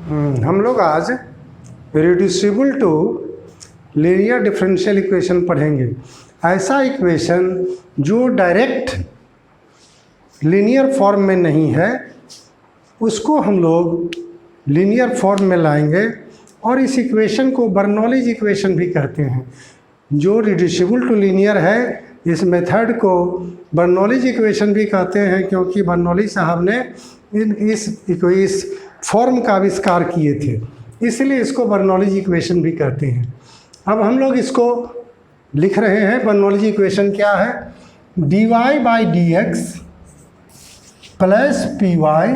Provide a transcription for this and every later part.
हम लोग आज reducible to linear differential equation पढ़ेंगे। ऐसा इक्वेशन जो डायरेक्ट लीनियर फॉर्म में नहीं है उसको हम लोग लीनियर फॉर्म में लाएंगे और इस इक्वेशन को बर्नौलीज इक्वेशन भी कहते हैं। जो रिड्यूसिबल टू लीनियर है इस मेथड को बर्नौलीज इक्वेशन भी कहते हैं, क्योंकि बर्नौली साहब ने इस फॉर्म का आविष्कार किए थे, इसलिए इसको बर्नौलीज इक्वेशन भी कहते हैं। अब हम लोग इसको लिख रहे हैं। बर्नौलीज इक्वेशन क्या है? dy by d x plus p y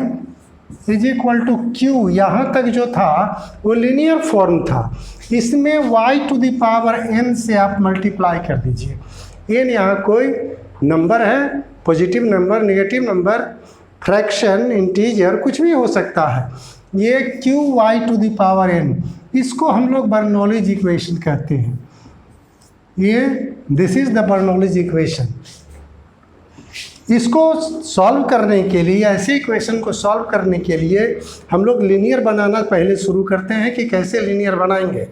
is equal to q. यहाँ तक जो था वो लीनियर फॉर्म था, इसमें y to the power n से आप मल्टीप्लाई कर दीजिए। n यहाँ कोई नंबर है, positive number, negative number, fraction, integer, कुछ भी हो सकता है। ये q y to the power n, इसको हम लोग बर्नौलीज इक्वेशन कहते हैं। ये this is the Bernoulli's equation. इसको सॉल्व करने के लिए, ऐसे इक्वेशन को सॉल्व करने के लिए हम लोग लीनियर बनाना पहले शुरू करते हैं कि कैसे लीनियर बनाएंगे।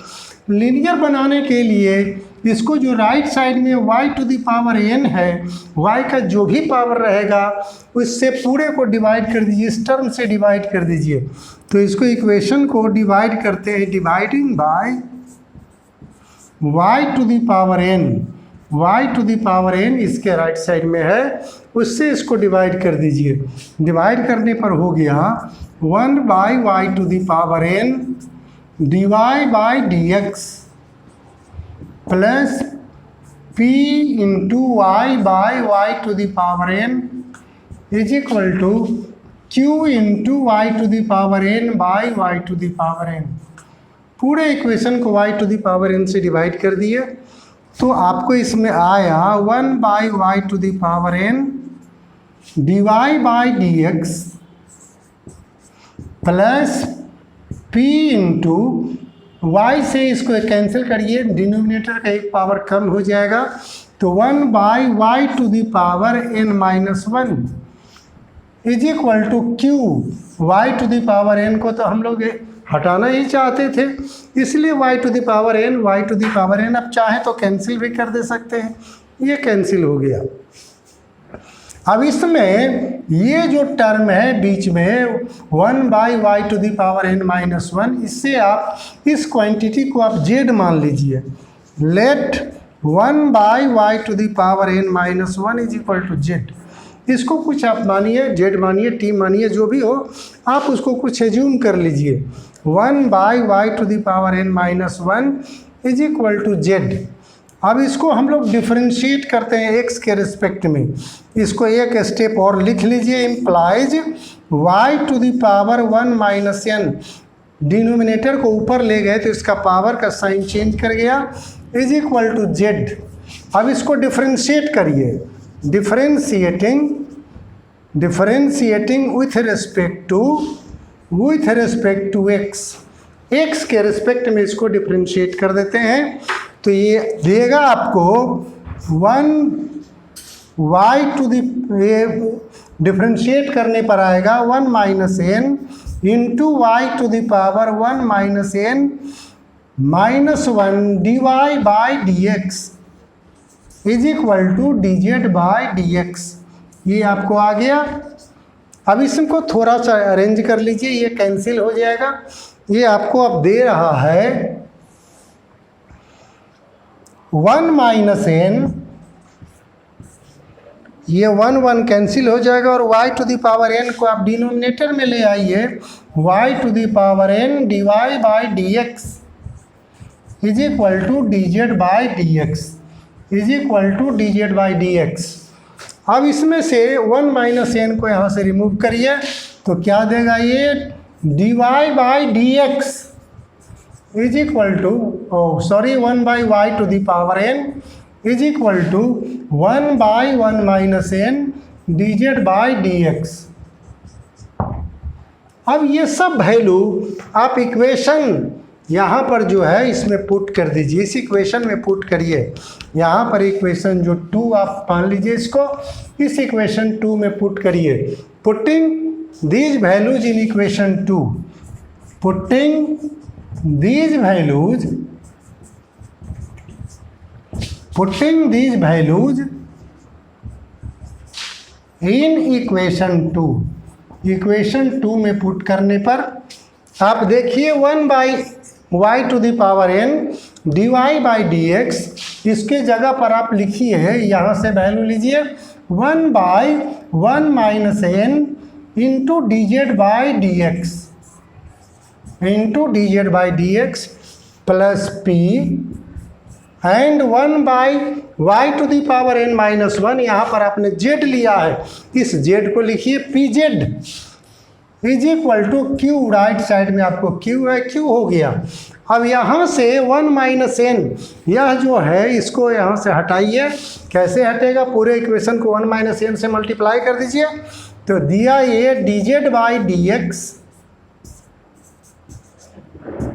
लीनियर बनाने के लिए इसको जो राइट साइड में y to the power n है, y का जो भी पावर रहेगा उससे पूरे को डिवाइड कर दीजिए, इस टर्म से डिवाइड कर दीजिए। तो इसको इक्वेशन को डिवाइड करते हैं, dividing by y to the power n। y to the power n इसके राइट साइड में है, उससे इसको डिवाइड कर दीजिए। डिवाइड करने पर हो गया 1 by y to the power n dy by d x plus p into y by y to the power n is equal to q into y to the power n by y to the power n। पूरे equation को y to the power n से divide कर दिए तो आपको इसमें आया 1 by y to the power n dy by d x plus p into y से इसको कैंसिल करिए, डिनोमिनेटर का एक पावर कम हो जाएगा, तो 1 by y to the power n minus 1 is equal to q. Y to the power n को तो हम लोग हटाना ही चाहते थे, इसलिए y to the power n, y to the power n, अब चाहे तो कैंसिल भी कर दे सकते हैं। ये कैंसिल हो गया। अब इसमें ये जो टर्म है बीच में 1 by y to the power n minus 1, इससे आप इस क्वांटिटी को आप z मान लीजिए। Let 1 by y to the power n minus 1 is equal to z। इसको कुछ आप मानिए, z मानिए, t मानिए, जो भी हो आप उसको कुछ एज्यूम कर लीजिए। 1 by y to the power n minus 1 is equal to z। अब इसको हम लोग डिफरेंशिएट करते हैं x के रिस्पेक्ट में। इसको एक स्टेप और लिख लीजिए, implies y to the power 1 minus n। Denominator को ऊपर ले गए तो इसका पावर का साइन चेंज कर गया, इज इक्वल टू z। अब इसको डिफरेंशिएट करिए, differentiating with respect to x के रिस्पेक्ट में इसको डिफरेंशिएट कर देते हैं तो ये देगा आपको 1 y टू द, डिफरेंशिएट करने पर आएगा 1 minus n into y to the power 1 minus n minus 1 dy by d x is equal to dz by d x. ये आपको आ गया। अब इसको थोड़ा सा अरेंज कर लीजिए, ये कैंसिल हो जाएगा। ये आपको अब दे रहा है 1 माइनस n, ये 1 कैंसिल हो जाएगा और y to the power n को आप डिनोमिनेटर में ले आइए। y to the power n dy by d x is equal to dz by d x is equal to dz by d x. अब इसमें से 1 माइनस n को यहाँ से रिमूव करिए तो क्या देगा ये dy by d x is equal to 1 by y to the power n is equal to 1 by 1 minus n dz by d x. अब ये सब वैल्यू आप इक्वेशन यहाँ पर जो है इसमें पुट कर दीजिए, इस इक्वेशन में पुट करिए। यहाँ पर इक्वेशन जो 2 आप मान लीजिए, इसको इस इक्वेशन 2 में पुट करिए। Putting these values in equation 2 putting these values in equation 2 में पुट करने पर आप देखिए 1/y⁴n dy/dx, इसके जगह पर आप लिखिए, यहाँ से वैल्यू लीजिए 1/1 - n into dz/dx plus p and 1/y⁴n-1, यहाँ पर आपने z लिया है, इस z को लिखिए pz is equal to q, right side में आपको q है, q हो गया। अब यहाँ से 1 - n यह जो है इसको यहाँ से हटाइए, कैसे हटेगा, पूरे इक्वेशन को 1 - n से मल्टीप्लाई कर दीजिए, तो दिया ये dz/dx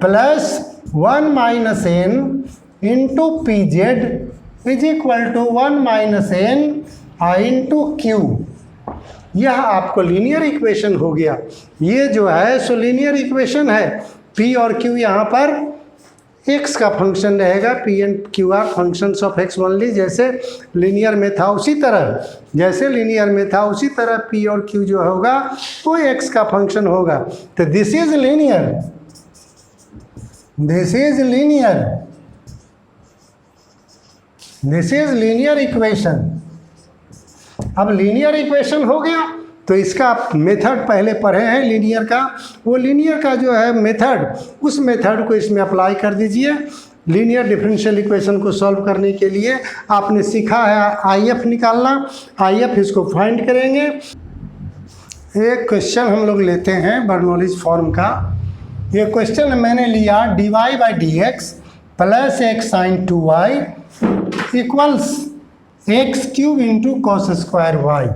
plus 1 - n into pz is equal to 1 - n into q। यह आपको लीनियर इक्वेशन हो गया। ये जो है सो लीनियर इक्वेशन है। p और q यहाँ पर x का फंक्शन रहेगा, p and q are functions of x only, जैसे लीनियर में था उसी तरह p और q जो होगा वो x का फंक्शन होगा। तो दिस इज लीनियर इक्वेशन। अब लीनियर इक्वेशन हो गया तो इसका आप मेथड पहले पढ़े हैं लीनियर का, वो लीनियर का जो है मेथड, उस मेथड को इसमें अप्लाई कर दीजिए। लीनियर डिफरेंशियल इक्वेशन को सॉल्व करने के लिए आपने सीखा है IF निकालना, IF इसको फाइंड करेंगे। एक क्वेश्चन हम लोग लेते हैं बर्नौलीज फॉर्म का। ये क्वेश्चन मैंने लिया dy/dx plus x sin 2y equals x³ into cos square y,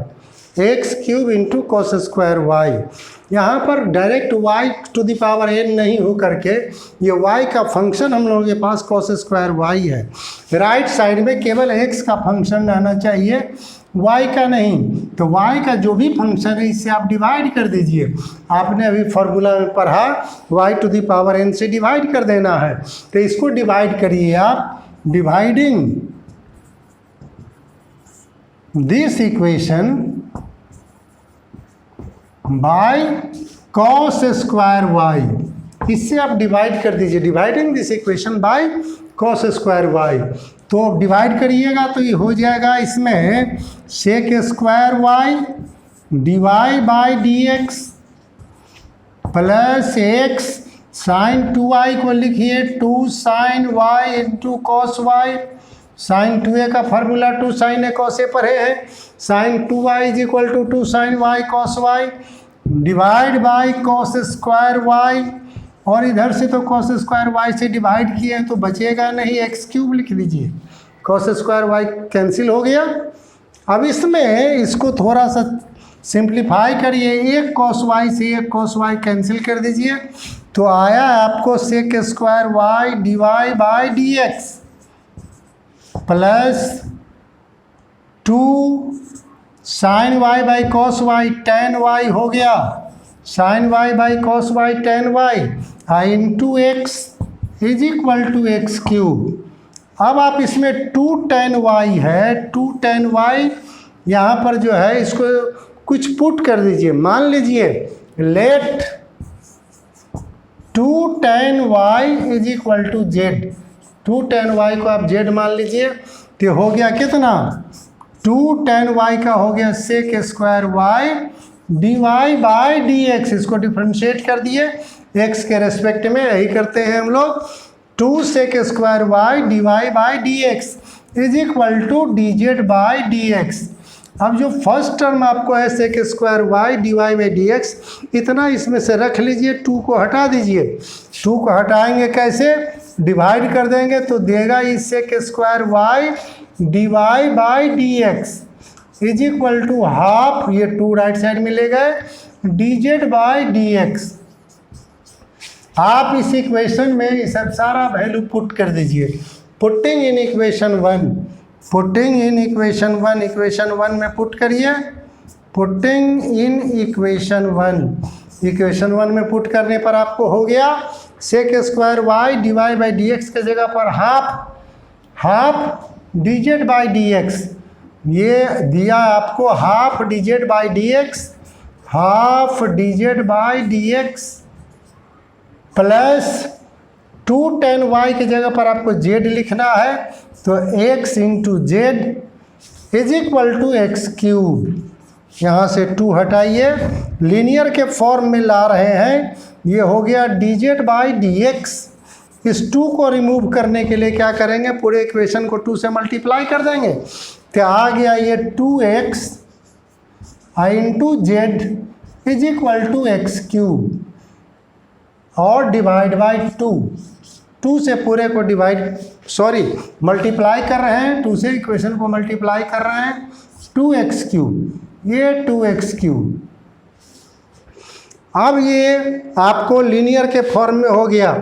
x³ into cos square y। यहाँ पर डायरेक्ट y⁴n नहीं हो करके ये y का फंक्शन हम लोगों के पास cos स्क्वायर y है। राइट साइड में केवल x का फंक्शन रहना चाहिए, y का नहीं। तो y का जो भी फंक्शन है इससे आप डिवाइड कर दीजिए। आपने अभी फॉर्मूला में पढ़ा y⁴n से डिवाइड कर देना है, तो इसको डिवाइड करिए आप। Dividing this equation by cos square y, इससे आप डिवाइड कर दीजिए। Dividing this equation by cos square y, तो अब डिवाइड करिएगा तो ये हो जाएगा इसमें sec square y dy/dx plus x sin 2y को लिखिए 2 sin y into cos y। sin 2a का formula 2 sin a cos a पर है, sin 2y is equal to 2 sin y cos y divide by cos square y, और इधर से तो cos square y से डिवाइड किए हैं तो बचेगा नहीं, x³ लिख लीजिए। cos स्क्वायर y कैंसिल हो गया। अब इसमें इसको थोड़ा सा सिंप्लीफाई करिए, एक cos y से एक cos y कैंसिल कर दीजिए, तो आया आपको sec square y dy/dx plus 2 sin y by cos y tan y हो गया, sin y by cos y tan y into x is equal to x³। अब आप इसमें 2 tan y है, 2 tan y यहाँ पर जो है इसको कुछ पुट कर दीजिए। मान लीजिए let 2 tan y is equal to z, 2 tan y को आप z मान लीजिए, तो हो गया कितना, 2 tan y का हो गया sec स्क्वायर y dy/dx। इसको डिफ्रेंशिएट कर दिए x के रेस्पेक्ट में, यही करते हैं हम लोग। 2 sec square y dy/dx is equal to dz/dx। अब जो फर्स्ट टर्म आपको है sec स्क्वायर y dy/dx, इतना इसमें से रख लीजिए, 2 को हटा दीजिए। 2 को हटाएंगे कैसे, डिवाइड कर देंगे तो देगा इस sec square y dy/dx is equal to half, ये 2 राइट साइड में ले गए, dz/dx। आप इस इक्वेशन में ये सब सारा वैल्यू पुट कर दीजिए। पुटिंग इन इक्वेशन 1, इक्वेशन 1 में पुट करिए। पुटिंग इन इक्वेशन 1 इक्वेशन 1 में पुट करने पर आपको हो गया sec square y d y by d x के जगह पर half d z by d x, ये दिया आपको half d z by d x, half d z by d x plus 2 tan y के जगह पर आपको z लिखना है, तो x into z is equal to x cube. यहाँ से 2 हटाइए, लीनियर के फॉर्म में ला रहे हैं, ये हो गया D z by d x. इस 2 को रिमूव करने के लिए क्या करेंगे, पूरे इक्वेशन को 2 से मल्टीप्लाई कर देंगे, तो आ गया ये 2x into z is equal to x cube और डिवाइड बाई 2 से पूरे को मल्टीप्लाई कर रहे हैं, 2 से इक्वेशन को मल्टीप्लाई कर रहे हैं, 2x क्यूब, ये 2x क्यूब। अब ये आपको लीनियर के फॉर्म में हो गया,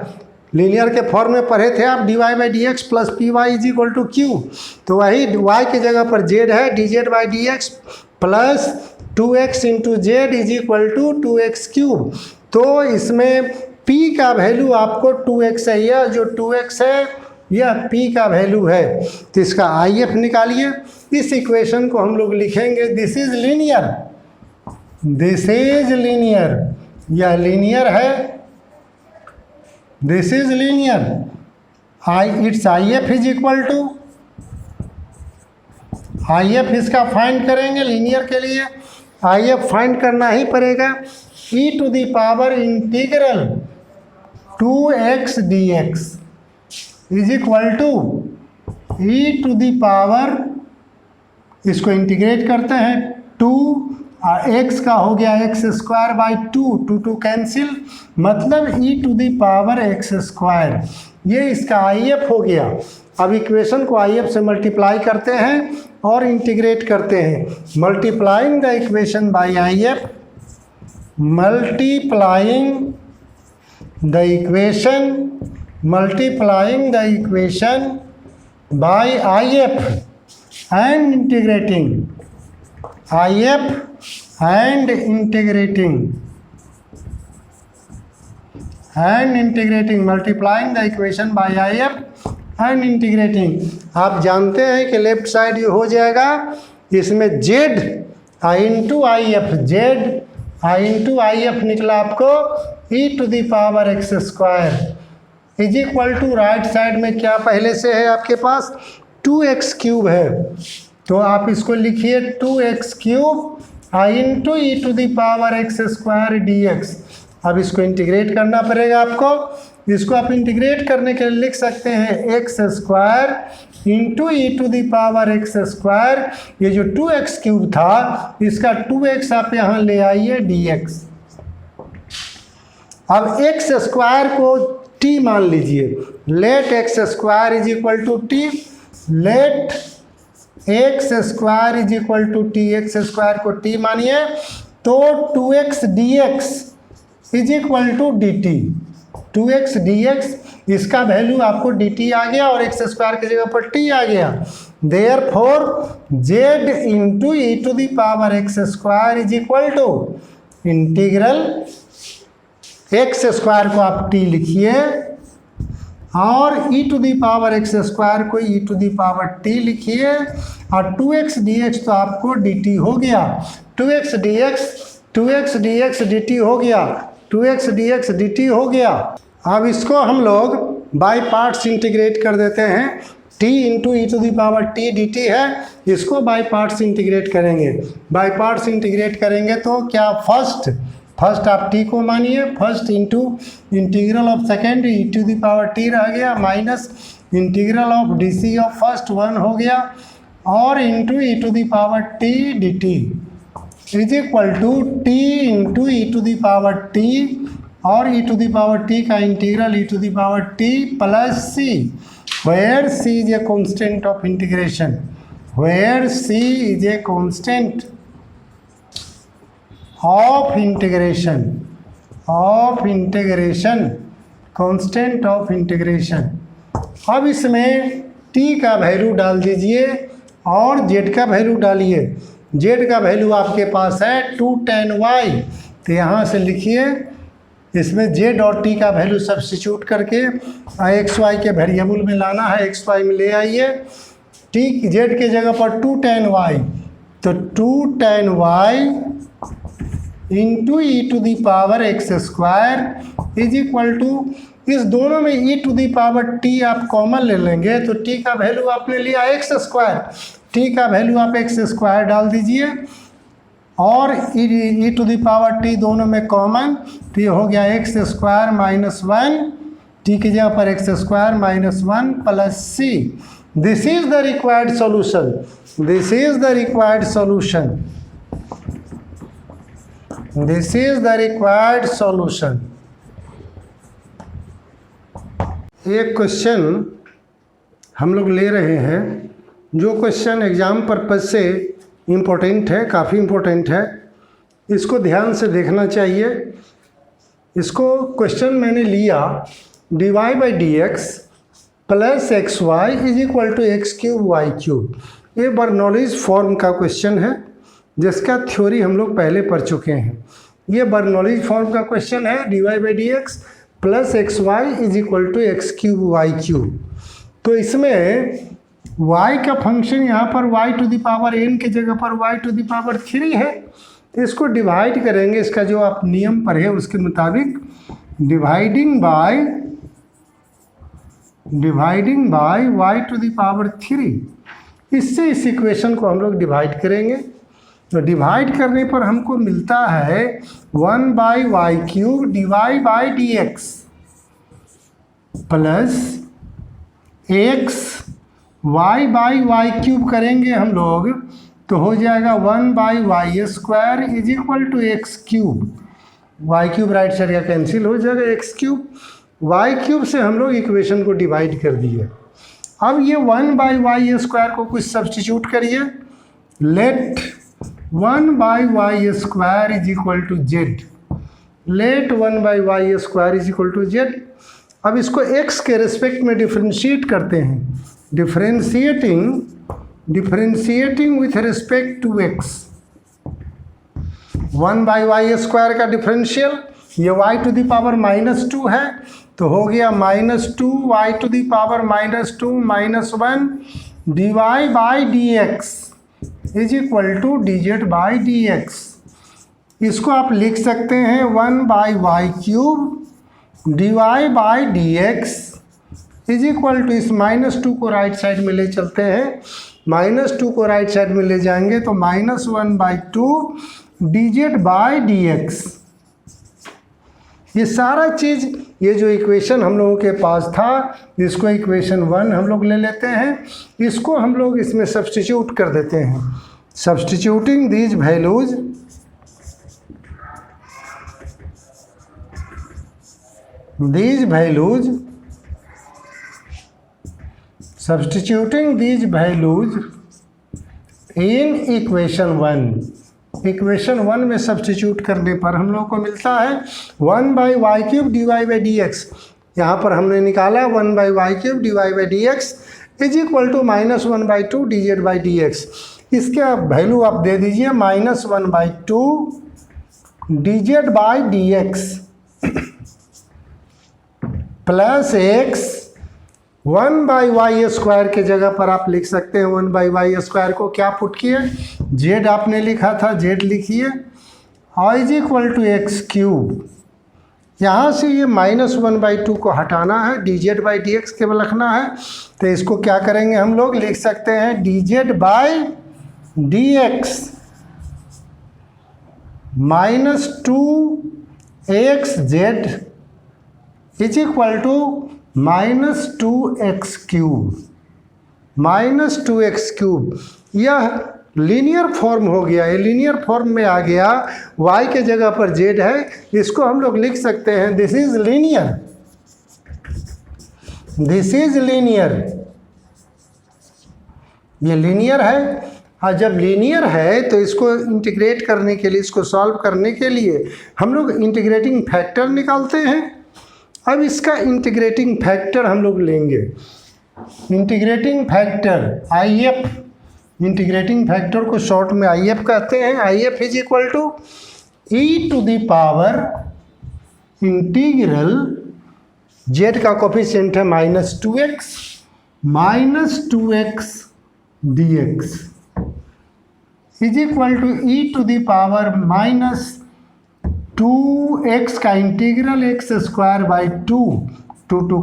लीनियर के फॉर्म में पढ़े थे आप d y by d x plus p y is equal to q, तो वही y की जगह पर z है, d z by d x plus 2x into z is equal to 2x cube. तो इसमें p का वैल्यू आपको 2x है, यह जो 2x है यह p का वैल्यू है, तो इसका IF निकालिए। इस इक्वेशन को हम लोग लिखेंगे this is linear, this is linear, यह लीनियर है, this is linear, it's IF is equal to, IF इसका फाइंड करेंगे लीनियर के लिए, IF फाइंड करना ही पड़ेगा, e to the power integral 2x dx is equal to e to the power, इसको इंटीग्रेट करते हैं, 2 x का हो गया एक्स स्क्वायर बाई 2 कैंसिल, मतलब e to the power x square, ये इसका IF हो गया। अब इक्वेशन को IF से मल्टीप्लाई करते हैं और इंटीग्रेट करते हैं, multiplying the equation by IF, multiplying the equation by IF and integrating multiplying the equation by IF and integrating। आप जानते हैं कि लेफ्ट साइड ये हो जाएगा, इसमें z into IF, z into IF निकला आपको e to the power x square is equal to, right side में क्या पहले से है आपके पास 2x क्यूब है, तो आप इसको लिखिए 2x cube into e to the power x square dx। अब इसको इंटीग्रेट करना पड़ेगा आपको, इसको आप इंटीग्रेट करने के लिए लिख सकते हैं x square into e to the power x square, ये जो 2x क्यूब था इसका 2x आप यहाँ ले आइए dx। अब x स्क्वायर को t मान लीजिए, let x square is equal to t, let x square is equal to t, x square को t मानिए, तो 2x dx is equal to dt, 2x dx इसका वैल्यू आपको dt आ गया और x स्क्वायर की जगह पर t आ गया, therefore z into e to the power x square is equal to integral x square को आप t लिखिए और e to the power x स्क्वायर को e to the power t लिखिए, और 2x dx तो आपको dt हो गया, 2x dx dt हो गया, 2x dx dt हो गया। अब इसको हम लोग बाई पार्ट्स इंटीग्रेट कर देते हैं, t into e to the power t dt है, इसको बाई पार्ट्स इंटीग्रेट करेंगे, बाई पार्ट्स इंटीग्रेट करेंगे तो क्या फर्स्ट आप t को मानिए, first into integral of second e to the power t रह गया, minus integral of d of first 1 हो गया, और into e to the power t dt is equal to t into e to the power t, और e to the power t का integral e to the power t plus c, where c is a constant of integration, where c is a constant of integration, constant of integration। अब इसमें t का value डाल दीजिए और z का value डालिए, z का वैल्यू आपके पास है 2 tan y तो यहाँ से लिखिए, इसमें जेड और टी का वैल्यू सब्स्टिट्यूट करके एक्स वाई के वेरिएबल में लाना है, एक्स वाई में ले आइए। टी जेड के जगह पर 2 tan वाई, तो 2 tan y into e to the power x square is equal to, इस दोनों में e to the power t आप कॉमन ले लेंगे, तो टी का वैल्यू आपने लिया एक्स स्क्वायर, टी का वैल्यू आप एक्स स्क्वायर डाल दीजिए और e to the power t दोनों में कॉमन, तो ये हो गया एक्स स्क्वायर माइनस 1, टी की जगह पर x square minus 1 plus c. This is the required solution, this is the required solution, this is the required solution. एक क्वेश्चन हम लोग ले रहे हैं, जो क्वेश्चन एग्जाम पर्पज से इम्पोर्टेंट है, काफ़ी इम्पोर्टेंट है, इसको ध्यान से देखना चाहिए। इसको क्वेश्चन मैंने लिया dy by d x plus x y is equal to x cube y cube. ये बर्नौलीज फॉर्म का क्वेश्चन है, जिसका थ्योरी हम लोग पहले पढ़ चुके हैं। ये बर्नौलीज फॉर्म का क्वेश्चन है, dy by d x plus x y is equal to x cube y cube. तो इसमें y का फंक्शन यहाँ पर y to the power n की जगह पर y टू दी पावर 3 है। इसको डिवाइड करेंगे, इसका जो आप नियम पढ़े उसके मुताबिक, dividing by y to the power 3, इससे इस इक्वेशन को हम लोग डिवाइड करेंगे। तो डिवाइड करने पर हमको मिलता है 1 by y cube dy by d x plus x y by y cube करेंगे हम लोग, तो हो जाएगा 1 by y square is equal to x cube. Y cube right side का कैंसिल हो जाएगा, एक्स क्यूब। वाई क्यूब से हम लोग इक्वेशन को डिवाइड कर दिए। अब ये 1 बाई वाई स्क्वायर को कुछ सब्स्टिट्यूट करिए, let 1 by y square is equal to z, let 1 by y square is equal to z. अब इसको x के रिस्पेक्ट में डिफ्रेंशिएट करते हैं, differentiating with respect to x। 1 by y square का डिफरेंशियल, ये y टू दी पावर -2 है, तो हो गया -2 y to the power -2 -1 dy by d x is equal to dz by d x. इसको आप लिख सकते हैं 1 by y cube dy by d x is equal to, इस -2 को राइट साइड में ले चलते हैं, -2 को राइट साइड में ले जाएंगे तो -1/2 dz बाई डी एक्स। ये सारा चीज़, ये जो इक्वेशन हम लोगों के पास था, इसको इक्वेशन 1 हम लोग ले लेते हैं, इसको हम लोग इसमें सब्स्टिट्यूट कर देते हैं। Substituting these values, substituting these values in equation 1, equation 1 में सब्स्टिट्यूट करने पर हम लोग को मिलता है 1 by y cube d y by d x. यहाँ पर हमने निकाला 1 by y cube d y by d x is equal to -1/2 d z by d x. इसके वैल्यू आप दे दीजिए -1/2 d z by d x plus x. 1 by y square के जगह पर आप लिख सकते हैं 1 बाई वाई स्क्वायर को क्या पुट किए, जेड आपने लिखा था, जेड लिखिए, और is equal to x cube. यहाँ से ये -1/2 को हटाना है, d z by d x केवल रखना है, तो इसको क्या करेंगे हम लोग, लिख सकते हैं d z by d x -2xz is equal to -2x cube. यह लीनियर फॉर्म हो गया, ये लीनियर फॉर्म में आ गया, y के जगह पर z है, इसको हम लोग लिख सकते हैं this is linear, this is linear. ये लीनियर है, और जब लीनियर है तो इसको इंटीग्रेट करने के लिए, इसको सॉल्व करने के लिए हम लोग इंटीग्रेटिंग फैक्टर निकालते हैं। अब इसका इंटीग्रेटिंग फैक्टर हम लोग लेंगे, integrating factor IF, integrating factor को शॉर्ट में IF कहते हैं। IF is equal to e to the power integral z का कोफिशिएंट है -2x d x is equal to e to the power -2x का इंटीग्रल x²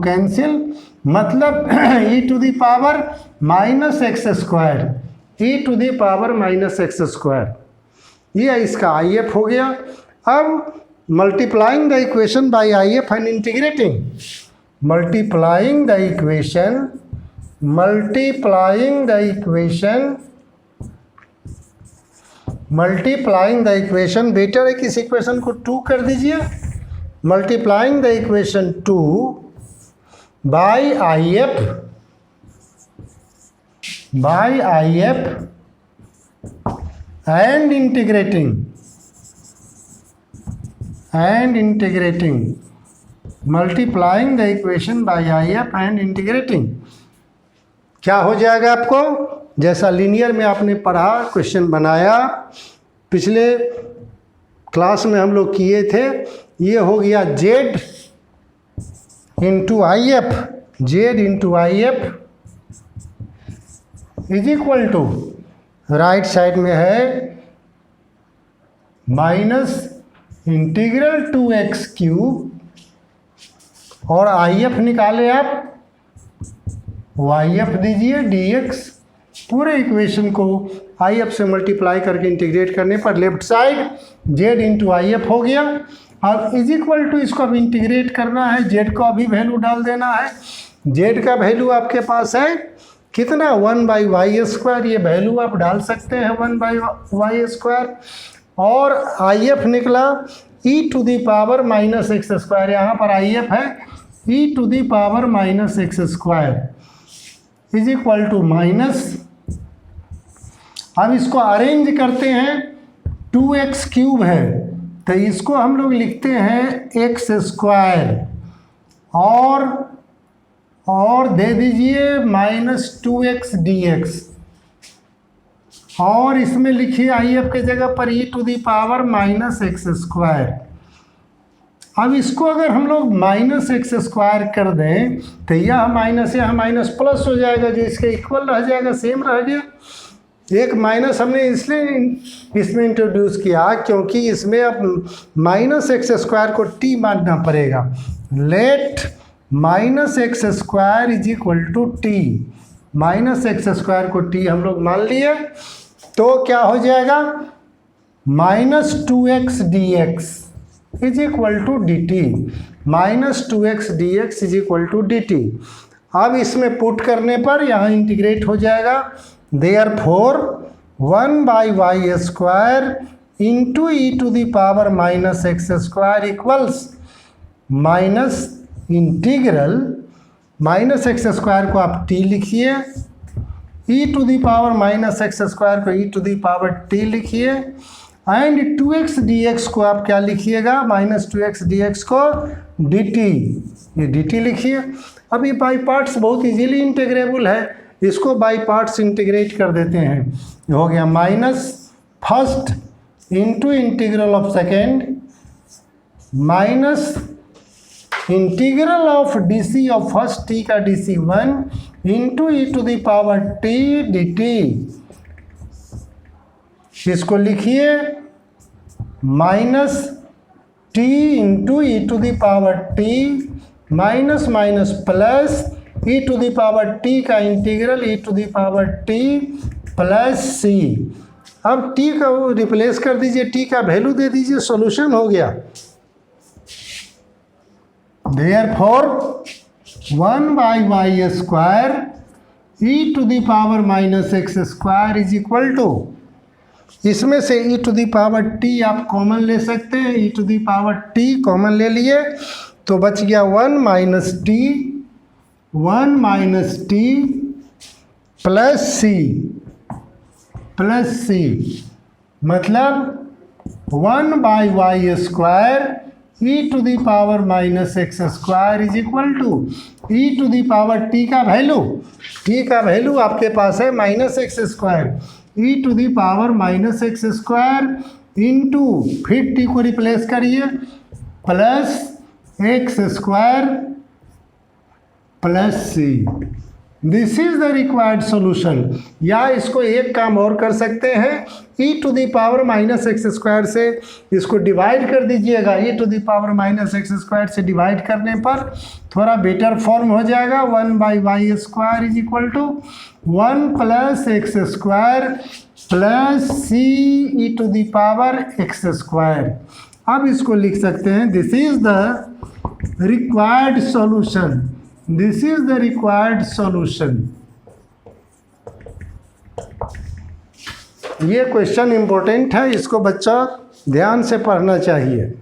कैंसिल, मतलब e to the power -x², e to the power -x², ये इसका I F हो गया। अब multiplying the equation by I F and integrating, multiplying the equation better है कि इस इक्वेशन को 2 कर दीजिए। Multiplying the equation 2 by I F and integrating, multiplying the equation by IF and integrating, क्या हो जाएगा आपको? जैसा लीनियर में आपने पढ़ा, क्वेश्चन बनाया, पिछले क्लास में हम लोग किए थे, ये हो गया Z into I F is equal to, right side में है -2x³ और आई एफ निकाले आप, वाई एफ दीजिए dx, पूरे इक्वेशन को आई एफ से मल्टीप्लाई करके इंटीग्रेट करने पर left side z into I F हो गया। अब इज इक्वल टू, इसको अब इंटीग्रेट करना है, z को अभी वैल्यू डाल देना है। z का वैल्यू आपके पास है कितना? 1/y², ये वैल्यू आप डाल सकते हैं 1/y², और आई एफ निकला e to the power -x², यहाँ पर आई एफ है e to the power -x² is equal to minus, अब इसको अरेंज करते हैं, 2x³ है तो इसको हम लोग लिखते हैं x² और दे दीजिए -2x dx, और इसमें लिखिए आई एफ के जगह पर e to the power -x²। अब इसको अगर हम लोग -x² कर दें तो यह माइनस प्लस हो जाएगा, जो इसके इक्वल रह जाएगा, सेम रह गया। एक माइनस हमने इसलिए इसमें इंट्रोड्यूस किया क्योंकि इसमें अब -x² को t मानना पड़ेगा। Let -x² is equal to t, -x² को t हम लोग मान लिए, तो क्या हो जाएगा? -2x dx is equal to dt, -2x dx is equal to dt। अब इसमें पुट करने पर यहाँ इंटीग्रेट हो जाएगा, therefore 1/y² into e to the power -x² equals minus integral, -x² को आप t लिखिए, e to the power -x² को e to the power t लिखिए, एंड 2x dx को आप क्या लिखिएगा? -2x dx को dt, ये dt लिखिए। अब ये बाई पार्ट्स बहुत इजीली इंटीग्रेबल है, इसको बाई पार्ट्स इंटीग्रेट कर देते हैं। ये हो गया -1 into integral of second minus integral of d of first t का dc1 into e to the power t dt। इसको लिखिए -t into e to the power t minus plus e to the power t का integral e to the power t plus c। अब t का वो replace कर दीजिए, t का value दे दीजिए, सॉल्यूशन हो गया। Therefore 1/y² e to the power -x² is equal to, इसमें से e to the power t आप कॉमन ले सकते हैं, e to the power t common ले लिए तो बच गया 1 - t प्लस c, मतलब 1/y² e to the power -x² is equal to e to the power t का वैल्यू आपके पास है -x², e to the power -x² into फिर टी को रिप्लेस करिए plus x square plus c. This is the required solution. या इसको एक काम और कर सकते हैं, e to the power minus x square से इसको डिवाइड कर दीजिएगा। e to the power minus x square से डिवाइड करने पर थोड़ा बेटर फॉर्म हो जाएगा। 1/y square is equal to 1 plus x square plus c e to the power x square. अब इसको लिख सकते हैं this is the required solution. This is the required solution. ये क्वेश्चन इंपॉर्टेंट है, इसको बच्चा ध्यान से पढ़ना चाहिए।